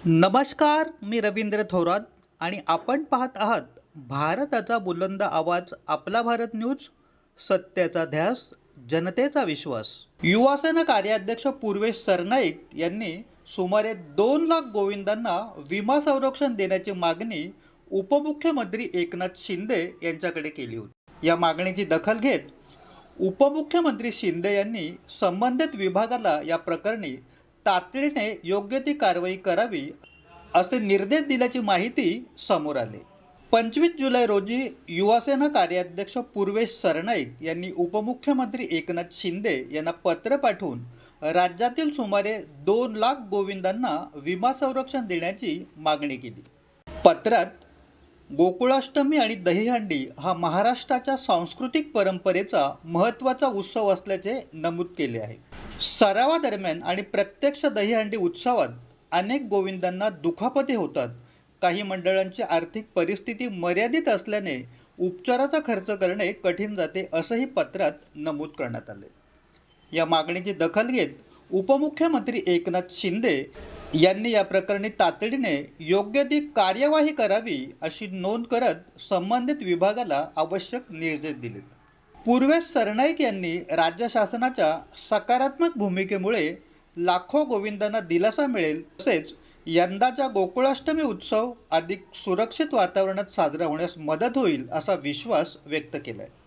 नमस्कार, मी रवींद्र थोरात आणि आपण पाहत आहात भारताचा बुलंद आवाज आपला भारत न्यूज. सत्याचा ध्यास, जनतेचा विश्वास. युवासेना कार्याध्यक्ष पूर्वेश सरनाईक यांनी सुमारे 2 लाख गोविंदांना विमा संरक्षण देण्याची मागणी उपमुख्यमंत्री एकनाथ शिंदे यांच्याकडे केली होती. या मागणीची दखल घेत उपमुख्यमंत्री शिंदे यांनी संबंधित विभागाला या प्रकरणी तातडीने योग्य ती कारवाई करावी असे निर्देश दिल्याची माहिती समोर आली. 25 जुलै रोजी युवासेना कार्याध्यक्ष पूर्वेश सरनाईक यांनी उपमुख्यमंत्री एकनाथ शिंदे यांना पत्र पाठवून राज्यातील सुमारे 2 लाख गोविंदांना विमा संरक्षण देण्याची मागणी केली. पत्रात गोकुळाष्टमी आणि दहीहंडी हा महाराष्ट्राच्या सांस्कृतिक परंपरेचा महत्त्वाचा उत्सव असल्याचे नमूद केले आहे. सरावादरम्यान आणि प्रत्यक्ष दहीहंडी उत्सवात अनेक गोविंदांना दुखापती होतात. काही मंडळांची आर्थिक परिस्थिती मर्यादित असल्याने उपचाराचा खर्च करणे कठीण जाते असंही पत्रात नमूद करण्यात आले. या मागणीची दखल घेत उपमुख्यमंत्री एकनाथ शिंदे यांनी या प्रकरणी तातडीने योग्य ती कार्यवाही करावी अशी नोंद करत संबंधित विभागाला आवश्यक निर्देश दिले. पूर्वेश सरनाईक यांनी राज्य शासनाच्या सकारात्मक भूमिकेमुळे लाखो गोविंदांना दिलासा मिळेल, तसेच यंदाचा गोकुळाष्टमी उत्सव अधिक सुरक्षित वातावरणात साजरा होण्यास मदत होईल असा विश्वास व्यक्त केला आहे.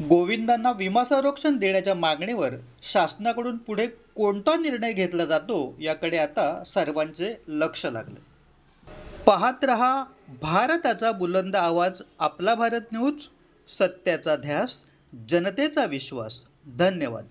गोविंदांना विमा संरक्षण देण्याच्या मागणीवर शासनाकडून पुढे कोणता निर्णय घेतला जातो याकडे आता सर्वांचे लक्ष लागले. पाहत रहा भारताचा बुलंद आवाज आपला भारत न्यूज. सत्याचा ध्यास, जनतेचा विश्वास. धन्यवाद.